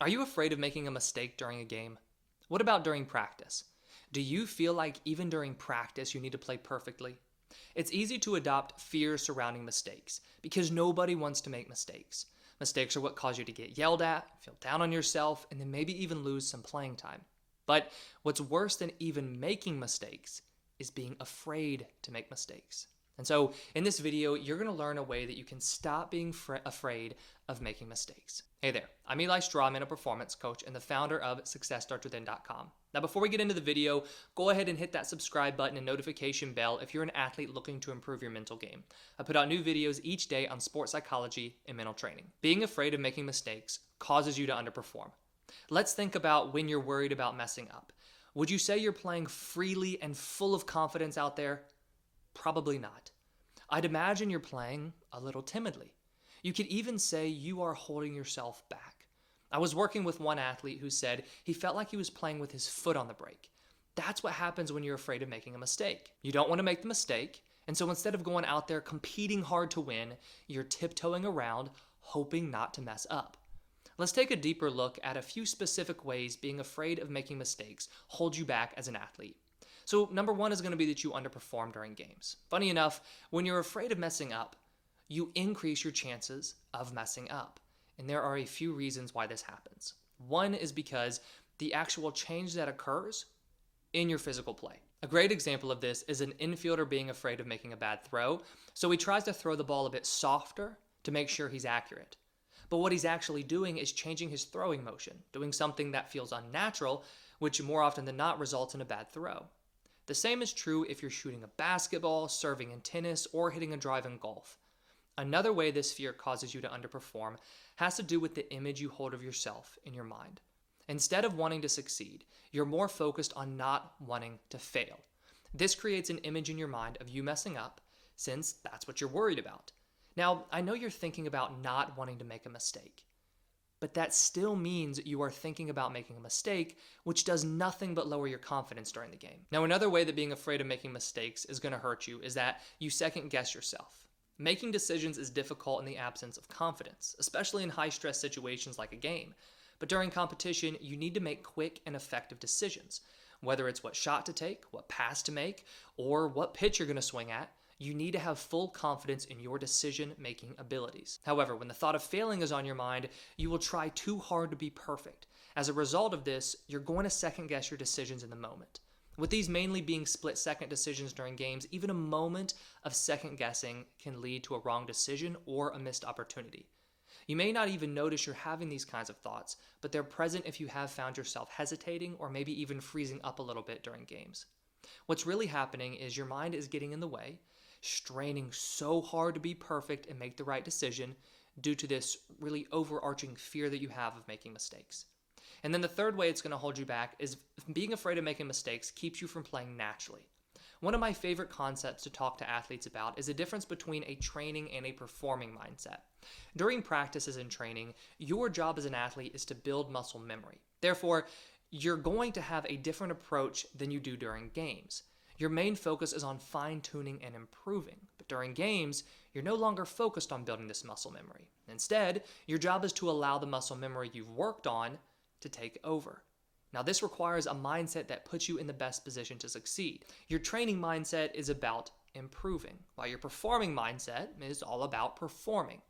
Are you afraid of making a mistake during a game? What about during practice? Do you feel like even during practice you need to play perfectly? It's easy to adopt fears surrounding mistakes because nobody wants to make mistakes. Mistakes are what cause you to get yelled at, feel down on yourself, and then maybe even lose some playing time. But what's worse than even making mistakes is being afraid to make mistakes. And so in this video, you're going to learn a way that you can stop being afraid of making mistakes. Hey there, I'm Eli Strawman, a performance coach and the founder of SuccessStartsWithin.com. Now, before we get into the video, go ahead and hit that subscribe button and notification bell if you're an athlete looking to improve your mental game. I put out new videos each day on sports psychology and mental training. Being afraid of making mistakes causes you to underperform. Let's think about when you're worried about messing up. Would you say you're playing freely and full of confidence out there? Probably not. I'd imagine you're playing a little timidly. You could even say you are holding yourself back. I was working with one athlete who said he felt like he was playing with his foot on the brake. That's what happens when you're afraid of making a mistake. You don't want to make the mistake, and so instead of going out there competing hard to win, you're tiptoeing around, hoping not to mess up. Let's take a deeper look at a few specific ways being afraid of making mistakes holds you back as an athlete. So number one is going to be that you underperform during games. Funny enough, when you're afraid of messing up, you increase your chances of messing up. And there are a few reasons why this happens. One is because the actual change that occurs in your physical play. A great example of this is an infielder being afraid of making a bad throw, so he tries to throw the ball a bit softer to make sure he's accurate. But what he's actually doing is changing his throwing motion, doing something that feels unnatural, which more often than not results in a bad throw. The same is true if you're shooting a basketball, serving in tennis, or hitting a drive in golf. Another way this fear causes you to underperform has to do with the image you hold of yourself in your mind. Instead of wanting to succeed, you're more focused on not wanting to fail. This creates an image in your mind of you messing up, since that's what you're worried about. Now, I know you're thinking about not wanting to make a mistake, but that still means you are thinking about making a mistake, which does nothing but lower your confidence during the game. Now, another way that being afraid of making mistakes is going to hurt you is that you second guess yourself. Making decisions is difficult in the absence of confidence, especially in high-stress situations like a game. But during competition, you need to make quick and effective decisions. Whether it's what shot to take, what pass to make, or what pitch you're going to swing at, you need to have full confidence in your decision-making abilities. However, when the thought of failing is on your mind, you will try too hard to be perfect. As a result of this, you're going to second-guess your decisions in the moment. With these mainly being split-second decisions during games, even a moment of second-guessing can lead to a wrong decision or a missed opportunity. You may not even notice you're having these kinds of thoughts, but they're present if you have found yourself hesitating or maybe even freezing up a little bit during games. What's really happening is your mind is getting in the way, straining so hard to be perfect and make the right decision due to this really overarching fear that you have of making mistakes. And then the third way it's going to hold you back is being afraid of making mistakes keeps you from playing naturally. One of my favorite concepts to talk to athletes about is the difference between a training and a performing mindset. During practices and training, your job as an athlete is to build muscle memory. Therefore, you're going to have a different approach than you do during games. Your main focus is on fine-tuning and improving. But during games, you're no longer focused on building this muscle memory. Instead, your job is to allow the muscle memory you've worked on to take over. Now, this requires a mindset that puts you in the best position to succeed. Your training mindset is about improving, while your performing mindset is all about performing.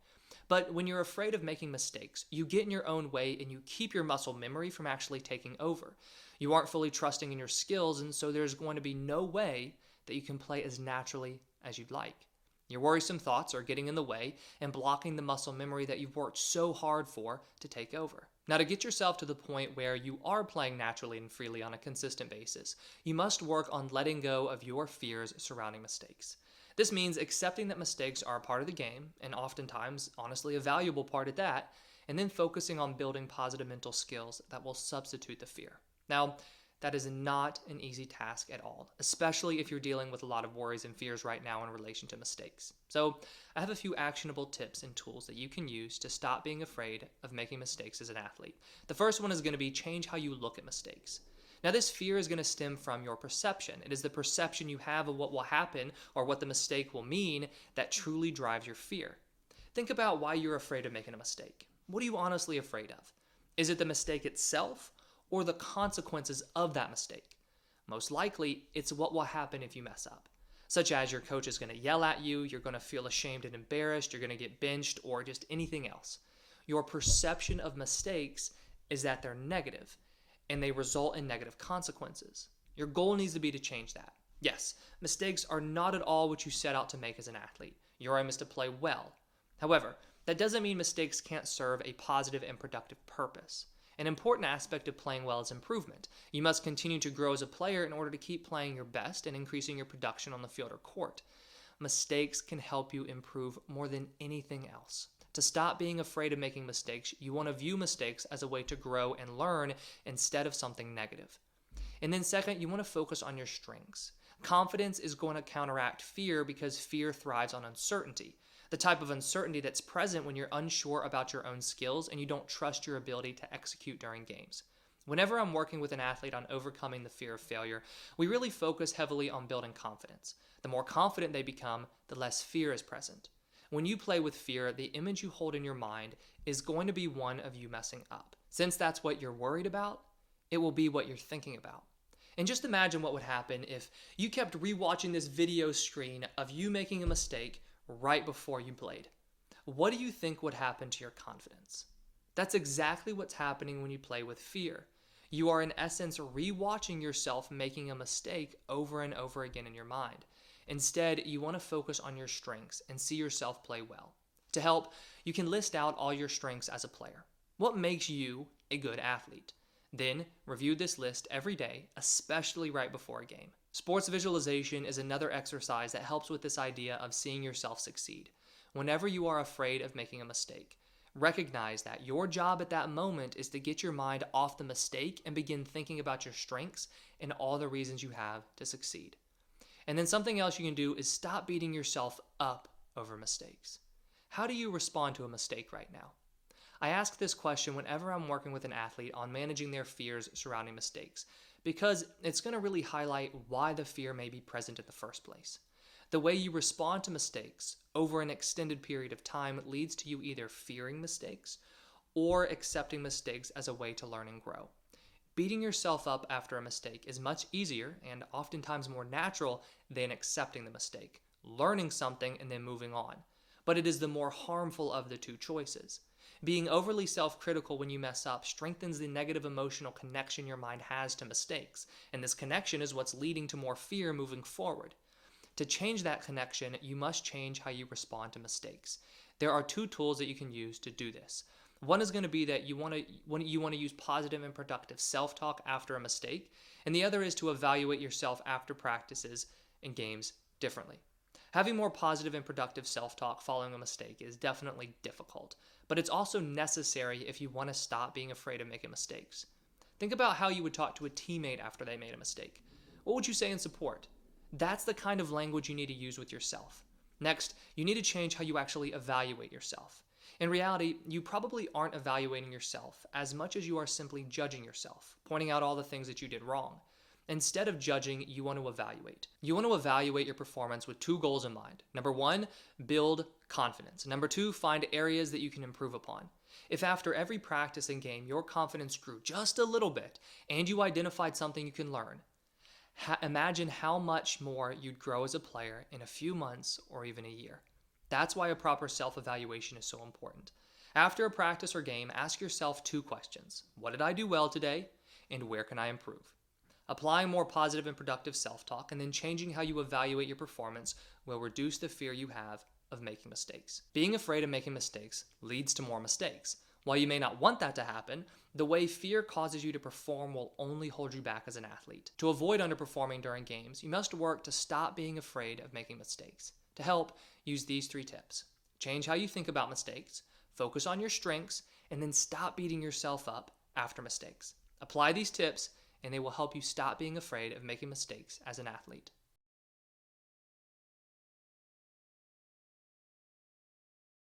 But when you're afraid of making mistakes, you get in your own way and you keep your muscle memory from actually taking over. You aren't fully trusting in your skills, and so there's going to be no way that you can play as naturally as you'd like. Your worrisome thoughts are getting in the way and blocking the muscle memory that you've worked so hard for to take over. Now, to get yourself to the point where you are playing naturally and freely on a consistent basis, you must work on letting go of your fears surrounding mistakes. This means accepting that mistakes are a part of the game, and oftentimes, honestly, a valuable part at that, and then focusing on building positive mental skills that will substitute the fear. Now, that is not an easy task at all, especially if you're dealing with a lot of worries and fears right now in relation to mistakes. So, I have a few actionable tips and tools that you can use to stop being afraid of making mistakes as an athlete. The first one is going to be change how you look at mistakes. Now, this fear is going to stem from your perception. It is the perception you have of what will happen or what the mistake will mean that truly drives your fear. Think about why you're afraid of making a mistake. What are you honestly afraid of? Is it the mistake itself or the consequences of that mistake? Most likely, it's what will happen if you mess up, such as your coach is going to yell at you, you're going to feel ashamed and embarrassed, you're going to get benched, or just anything else. Your perception of mistakes is that they're negative and they result in negative consequences. Your goal needs to be to change that. Yes, mistakes are not at all what you set out to make as an athlete. Your aim is to play well. However, that doesn't mean mistakes can't serve a positive and productive purpose. An important aspect of playing well is improvement. You must continue to grow as a player in order to keep playing your best and increasing your production on the field or court. Mistakes can help you improve more than anything else. To stop being afraid of making mistakes, you want to view mistakes as a way to grow and learn instead of something negative. And then second, you want to focus on your strengths. Confidence is going to counteract fear because fear thrives on uncertainty. The type of uncertainty that's present when you're unsure about your own skills and you don't trust your ability to execute during games. Whenever I'm working with an athlete on overcoming the fear of failure, we really focus heavily on building confidence. The more confident they become, the less fear is present. When you play with fear, the image you hold in your mind is going to be one of you messing up. Since that's what you're worried about, it will be what you're thinking about. And just imagine what would happen if you kept rewatching this video screen of you making a mistake right before you played. What do you think would happen to your confidence? That's exactly what's happening when you play with fear. You are in essence rewatching yourself making a mistake over and over again in your mind. Instead, you want to focus on your strengths and see yourself play well. To help, you can list out all your strengths as a player. What makes you a good athlete? Then, review this list every day, especially right before a game. Sports visualization is another exercise that helps with this idea of seeing yourself succeed. Whenever you are afraid of making a mistake, recognize that your job at that moment is to get your mind off the mistake and begin thinking about your strengths and all the reasons you have to succeed. And then something else you can do is stop beating yourself up over mistakes. How do you respond to a mistake right now? I ask this question whenever I'm working with an athlete on managing their fears surrounding mistakes, because it's going to really highlight why the fear may be present in the first place. The way you respond to mistakes over an extended period of time leads to you either fearing mistakes or accepting mistakes as a way to learn and grow. Beating yourself up after a mistake is much easier and oftentimes more natural than accepting the mistake, learning something, and then moving on. But it is the more harmful of the two choices. Being overly self-critical when you mess up strengthens the negative emotional connection your mind has to mistakes, and this connection is what's leading to more fear moving forward. To change that connection, you must change how you respond to mistakes. There are two tools that you can use to do this. One is going to be that you want to use positive and productive self-talk after a mistake, and the other is to evaluate yourself after practices and games differently. Having more positive and productive self-talk following a mistake is definitely difficult, but it's also necessary if you want to stop being afraid of making mistakes. Think about how you would talk to a teammate after they made a mistake. What would you say in support? That's the kind of language you need to use with yourself. Next, you need to change how you actually evaluate yourself. In reality, you probably aren't evaluating yourself as much as you are simply judging yourself, pointing out all the things that you did wrong. Instead of judging, you want to evaluate. You want to evaluate your performance with two goals in mind. Number one, build confidence. Number two, find areas that you can improve upon. If after every practice and game your confidence grew just a little bit and you identified something you can learn, imagine how much more you'd grow as a player in a few months or even a year. That's why a proper self-evaluation is so important. After a practice or game, ask yourself two questions. What did I do well today? And where can I improve? Applying more positive and productive self-talk and then changing how you evaluate your performance will reduce the fear you have of making mistakes. Being afraid of making mistakes leads to more mistakes. While you may not want that to happen, the way fear causes you to perform will only hold you back as an athlete. To avoid underperforming during games, you must work to stop being afraid of making mistakes. To help, use these 3 tips. Change how you think about mistakes, focus on your strengths, and then stop beating yourself up after mistakes. Apply these tips, and they will help you stop being afraid of making mistakes as an athlete.